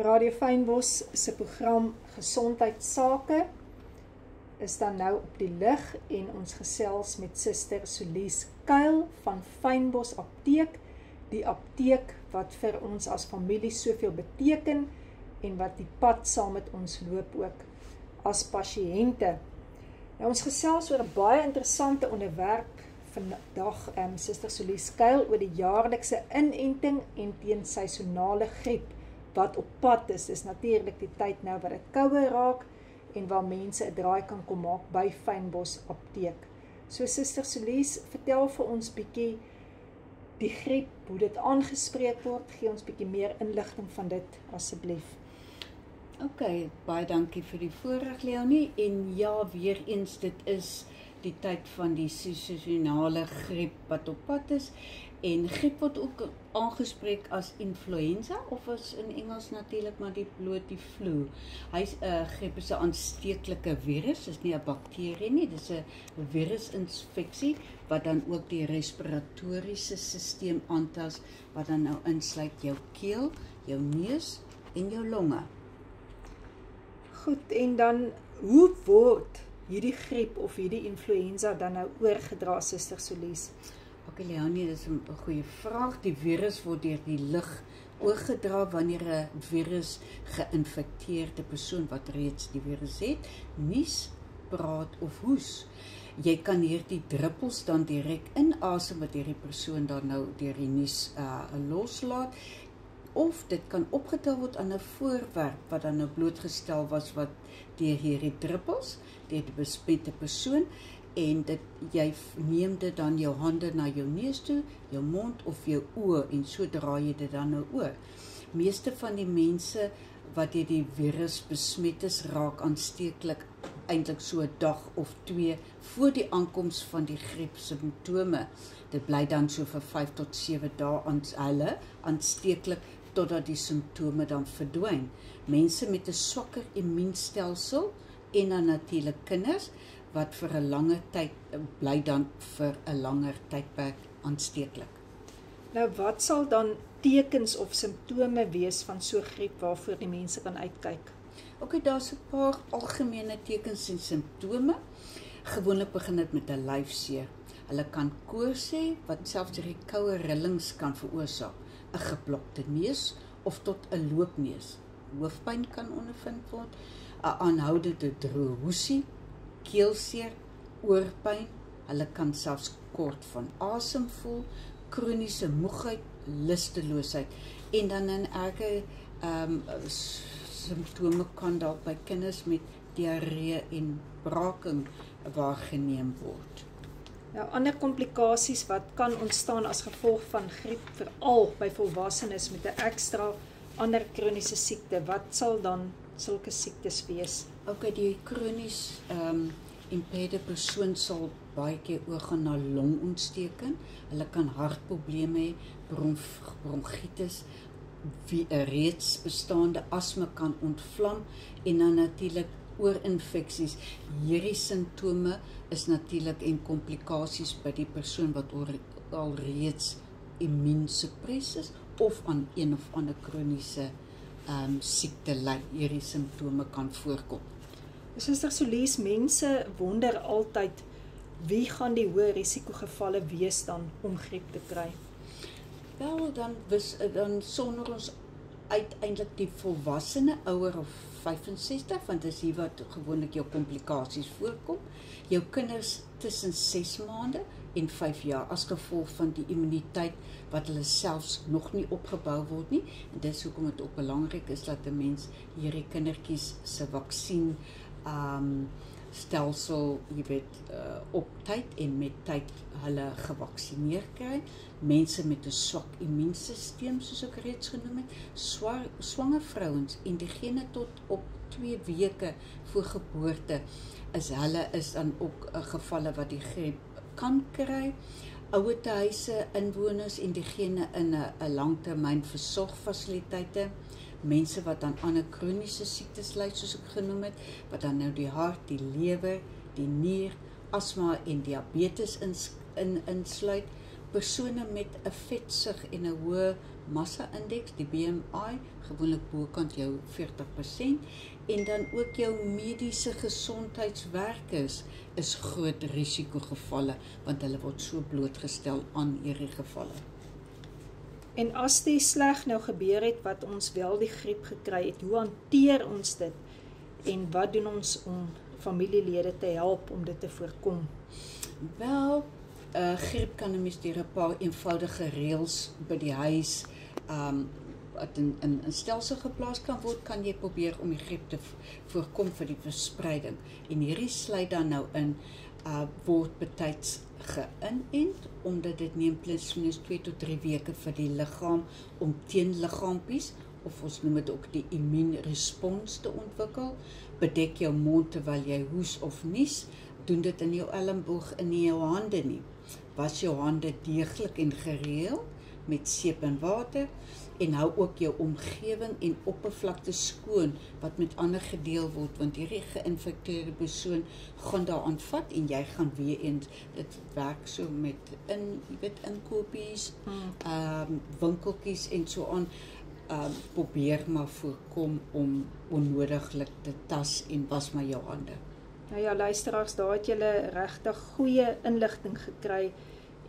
Radio Fynbos se program Gesondheidsake is dan nou op die lig en ons gesels met Suster Solies Kuil van Fynbos Apteek, die apteek wat vir ons as familie soveel beteken en wat die pad saam met ons loop ook as pasiënte. Nou, ons gesels oor 'n baie interessante onderwerp vandag, Suster Solies Kuil, oor die jaarlikse inenting en teen seisonale griep wat op pad is. Dis natuurlik die tyd nou wat dit kouer raak en waar mense 'n draai kan kom maak by Fynbos Apteek. So Suster Solies, vertel vir ons bietjie die griep, hoe dit aangespreek word, gee ons bietjie meer inligting van dit asseblief. Ok, baie dankie vir die voorreg, Leonie, en ja, weer eens, dit is die tyd van die seisonale griep wat op pad is, en griep word ook aangespreek as influenza, of as in Engels natuurlik maar die flu. Griep is 'n aansteeklike virus, dis nie 'n bakterie nie, dis 'n virusinfeksie, wat dan ook die respiratoriese stelsel aantas, wat dan nou insluit jou keel, jou neus en jou longe. Goed, en dan, hoe word hierdie griep of hierdie influenza dan nou oorgedra, Suster Solies? Ok, Leonie, dit is 'n goeie vraag. Die virus word deur die lug oorgedra wanneer 'n virus geïnfekteerde persoon wat reeds die virus het, nies, praat of hoes. Jy kan hierdie druppels dan direk inasem wat hierdie persoon dan nou deur die nies loslaat, of dit kan opgetel word aan 'n voorwerp wat dan nou blootgestel was wat deur hierdie druppels, deur die besmette persoon, en jy neem dit dan jou hande na jou neus toe, jou mond of jou oë, en so draai jy dit dan nou oor. Meeste van die mense wat deur die virus besmet is, raak aansteeklik eintlik so 'n dag of 2 voor die aankoms van die griep simptome. Dit bly dan so vir 5 tot 7 dae aansteeklik totdat die simptome dan verdwyn. Mense met 'n swakker immuunstelsel en dan natuurlik kinders wat vir 'n lange tyd bly dan vir 'n langer tydperk aansteeklik. Nou, wat sal dan tekens of simptome wees van so griep waarvoor die mense kan uitkyk? Ok, daar's 'n paar algemene tekens en simptome. Gewoonlik begin dit met 'n lyfseer. Hulle kan koors hê wat selfs die koue rillings kan veroorsaak, 'n geblokte neus of tot 'n loopneus. Hoofpyn kan ondervind word, 'n aanhoudende droë hoesie, keelseer, oorpyn. Hulle kan selfs kort van asem voel, kroniese moegheid, lusteloosheid, en dan in erge simptome kan dalk by kinders met diarree en braaking waargeneem word. Nou, ander komplikasies wat kan ontstaan as gevolg van griep, veral by volwassenes met 'n ekstra ander kroniese siekte, wat sal dan sulke siektes wees? Ok, die kronies impede persoon sal baie keer oorgaan na longontsteking. Hulle kan hartprobleme hê, bronchitis, reeds bestaande asma kan ontvlam, en dan natuurlik oorinfeksies. Hierdie simptome is natuurlik en komplikasies by die persoon wat alreeds immuunsuppress is of aan een of ander kroniese siekte ly. Hierdie simptome kan voorkom. Suster Solies, mense wonder altyd wie gaan die hoë risikogevalle wees dan om griep te kry? Wel, dan sonder ons uiteindelik die volwassene, ouer of 65, want dis hier wat gewoonlik jou komplikasies voorkom. Jou kinders tussen 6 maande en 5 jaar as gevolg van die immuniteit wat hulle selfs nog nie opgebou word nie. En dis hoekom dit ook belangrik is dat 'n mens hierdie kindertjies se vaksin stelsel, op tyd en met tyd hulle gevaksineer kry. Mense met 'n swak immuunstelsel, soos ek reeds genoem het, swanger vrouens en diegene tot op 2 weke voor geboorte, hulle is dan ook gevalle wat die griep kan kry. Ouertehuise inwoners en diegene in 'n langtermyn versorgfasiliteite, mense wat aan ander kroniese siektes ly, soos ek genoem het, wat dan nou die hart, die lewer, die nier, asma en diabetes insluit, persone met 'n vetsug en 'n hoë massa-indeks, die BMI, gewoonlik bokant jou 40%, en dan ook jou mediese gesondheidswerkers is groot risikogevalle, want hulle word so blootgestel aan hierdie gevalle. En as dit sleg nou gebeur het wat ons wel die griep gekry het, hoe hanteer ons dit en wat doen ons om familielede te help om dit te voorkom? Wel, griep kan 'n mens deur 'n paar eenvoudige reëls by die huis wat in 'n stelsel geplaas kan word, kan jy probeer om die griep te voorkom vir die verspreiding. En hierdie sluit dan nou in word betyds geïnent, omdat dit neem plus minus 2 tot 3 weke vir die liggaam om teenliggaampies, of ons noem dit ook die immuunrespons te ontwikkel. Bedek jou mond terwyl jy hoes of nies, doen dit in jou elmboog en nie jou hande nie. Was jou hande deeglik en gereeld met seep en water, en hou ook jou omgewing en oppervlakte skoon wat met ander gedeel word, want hierdie geïnfekteerde persoon gaan daaraan vat en jy gaan weer eens, dit werk so met inkopies, winkeltjies en so aan. Probeer maar voorkom om onnodiglik te tas en was maar jou hande. Nou ja, luisteraars, daar het julle regtig goeie inligting gekry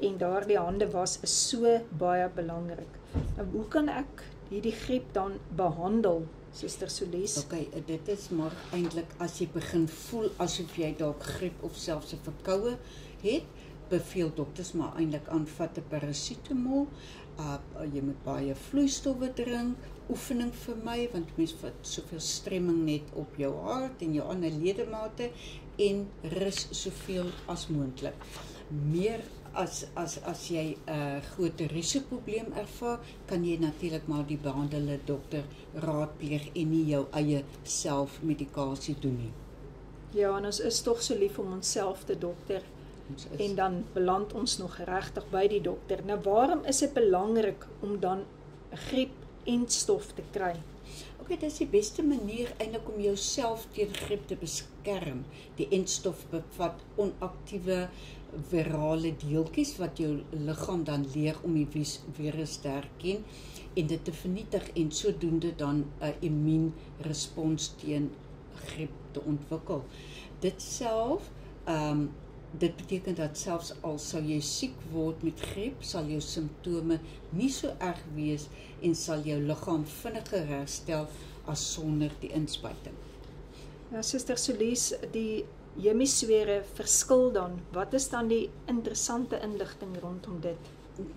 en daardie hande was is so baie belangrik. Nou, hoe kan ek hierdie griep dan behandel, Suster Solis? Okay, dit is maar eintlik as jy begin voel asof jy dalk griep of selfs 'n verkoue het, beveel dokters maar eintlik aan vat 'n parasetamol. Jy moet baie vloeistowwe drink, oefening vermy, want mens vat soveel stremming net op jou hart en jou ander ledemate, en rus soveel as moontlik. Meer as jy 'n groot risikoprobleem ervaar, kan jy natuurlik maar die behandelende dokter raadpleeg en nie jou eie selfmedikasie doen nie. Ja, en ons is tog so lief om onsself te dokter. En dan beland ons nog regtig by die dokter. Nou, waarom is dit belangrik om dan 'n griep-entstof te kry? Okay, dit is die beste manier eintlik om jouself teen griep te beskerm. Die entstof bevat onaktiewe virale deeltjies wat jou liggaam dan leer om die virus te herken en dit te vernietig en sodoende dan 'n immuunrespons teen griep te ontwikkel. Dit self dit beteken dat selfs al sou jy siek word met griep, sal jou simptome nie so erg wees en sal jou liggaam vinniger herstel as sonder die inspuiting. Ja, Suster Solis, die hemisfere verskil dan. Wat is dan die interessante inligting rondom dit?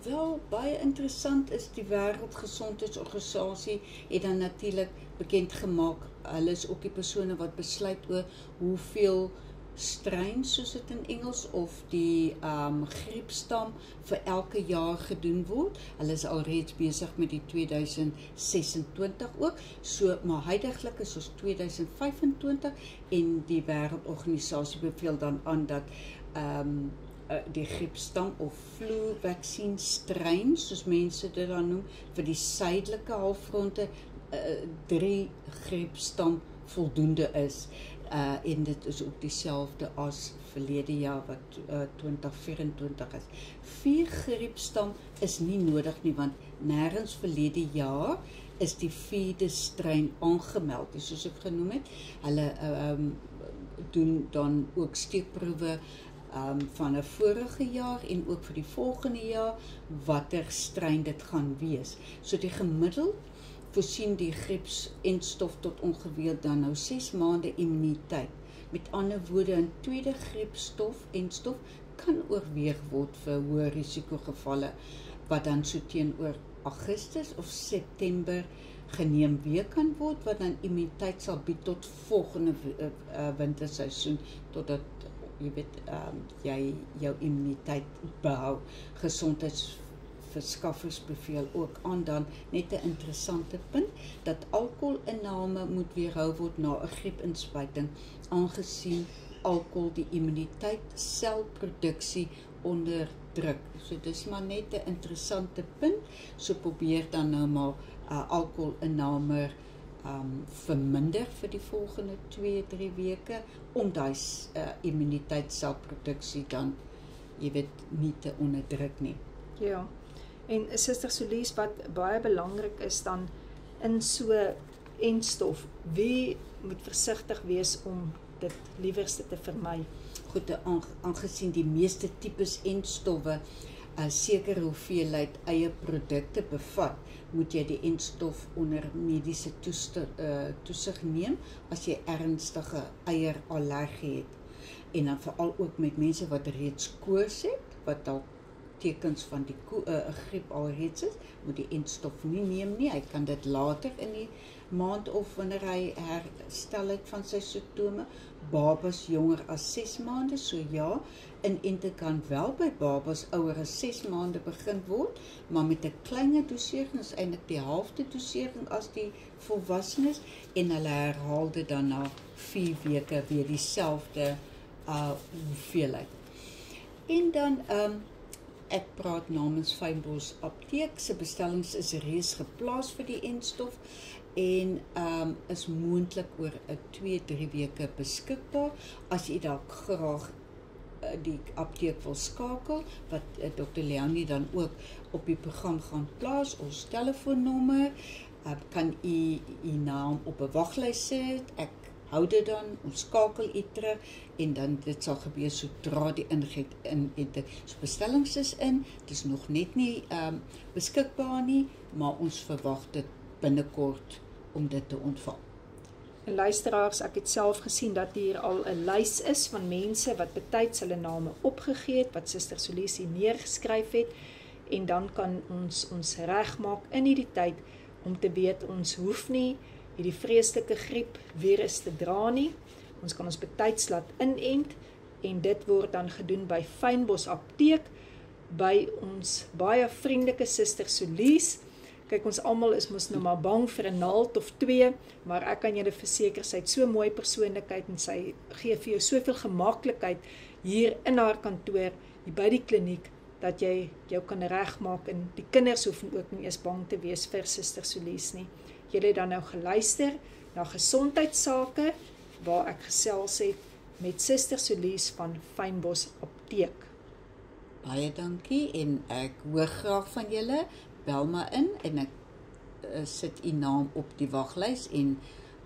Wel, baie interessant is die Wêreldgesondheidsorganisasie het dan natuurlik bekend gemaak, hulle is ook die persone wat besluit oor hoeveel strains, soos dit in Engels, of die griepstam vir elke jaar gedoen word. Hulle is alreeds besig met die 2026 ook, so maar huidiglik is ons 2025 en die Wêreldorganisasie beveel dan aan dat die griepstam of flu-vaksienstrain, soos mense dit dan noem, vir die suidelike halfronde 3 griepstam voldoende is. En dit is ook dieselfde as verlede jaar wat 2024 is. 4 griepstam is nie nodig nie, want nêrens verlede jaar is die 4de strain aangemeld. Soos ek genoem het, hulle doen dan ook steekproewe van 'n vorige jaar en ook vir die volgende jaar watter strain dit gaan wees. So die gemiddeld voorsien die griepsentstof tot ongeveer dan nou 6 maande immuniteit. Met ander woorde, 'n tweede griepsentstof kan oorweeg word vir hoë risikogevalle wat dan so teenoor Augustus of September geneem weer kan word, wat dan immuniteit sal bied tot volgende winterseisoen, totdat jy weet jy jou immuniteit behou. Gesondheidsverskaffers beveel ook aan dan net 'n interessante punt dat alkoholinname moet weerhou word na 'n griepinspuiting, aangesien alkohol die immuniteit selproduksie onderdruk. So dis maar net 'n interessante punt. So probeer dan nou maar alkoholinname verminder vir die volgende 2-3 weke om daai immuniteitsselproduksie dan, jy weet, nie te onderdruk nie. Ja. En Suster Solies, wat baie belangrik is dan in so entstof, wie moet versigtig wees om dit liewerste te vermy? Goed, aangesien die meeste tipes entstowwe 'n sekere hoeveelheid eie produkte bevat, moet jy die entstof onder mediese toesig neem as jy ernstige eierallergie het. En dan veral ook met mense wat reeds koors het, wat dalk tekens van die griep alreeds is, moet die entstof nie neem nie. Hy kan dit later in die maand of wanneer hy herstel het van sy simptome. Babas jonger as 6 maande, so ja, inenting kan wel by babas ouer as 6 maande begin word, maar met 'n kleiner dosering, is eintlik die helfte dosering as die volwassenes, en hulle herhaal dit dan na 4 weke weer dieselfde hoeveelheid. En dan ek praat namens Fynbos Apteek, se bestellings is reeds geplaas vir die entstof en is moontlik oor 'n 2-3 weke beskikbaar. As jy dalk graag die apteek wil skakel, wat Dr. Leonie dan ook op die program gaan plaas, ons telefoonnommer, kan u naam op 'n waglys sit, ek hou dit dan, ons skakel u terug, en dan dit sal gebeur sodra die inenting. So bestellings is in, dit is nog net nie beskikbaar nie, maar ons verwag dit binnekort om dit te ontvang. En luisteraars, ek het self gesien dat hier al 'n lys is van mense wat betyds hulle name opgegee het, wat Suster Solies hier neergeskryf het, en dan kan ons regmaak in hierdie tyd om te weet ons hoef nie hierdie vreeslike griep virus te dra nie. Ons kan ons betyds laat inent, en dit word dan gedoen by Fynbos Apteek, by ons baie vriendelike Suster Solies. Kyk, ons almal is mos nou maar bang vir 'n naald of 2, maar ek kan julle verseker, sy het so 'n mooi persoonlikheid en sy gee vir jou soveel gemaklikheid hier in haar kantoor, hier by die kliniek, dat jy jou kan regmaak, en die kinders hoef ook nie eens bang te wees vir Suster Solies nie. Julle het dan nou geluister na gesondheidsake, waar ek gesels het met Suster Solies van Fynbos Apteek. Baie dankie, en ek hoor graag van julle. Bel maar in en ek sit u naam op die waglys en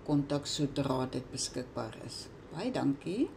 kontak sodra dit beskikbaar is. Baie dankie.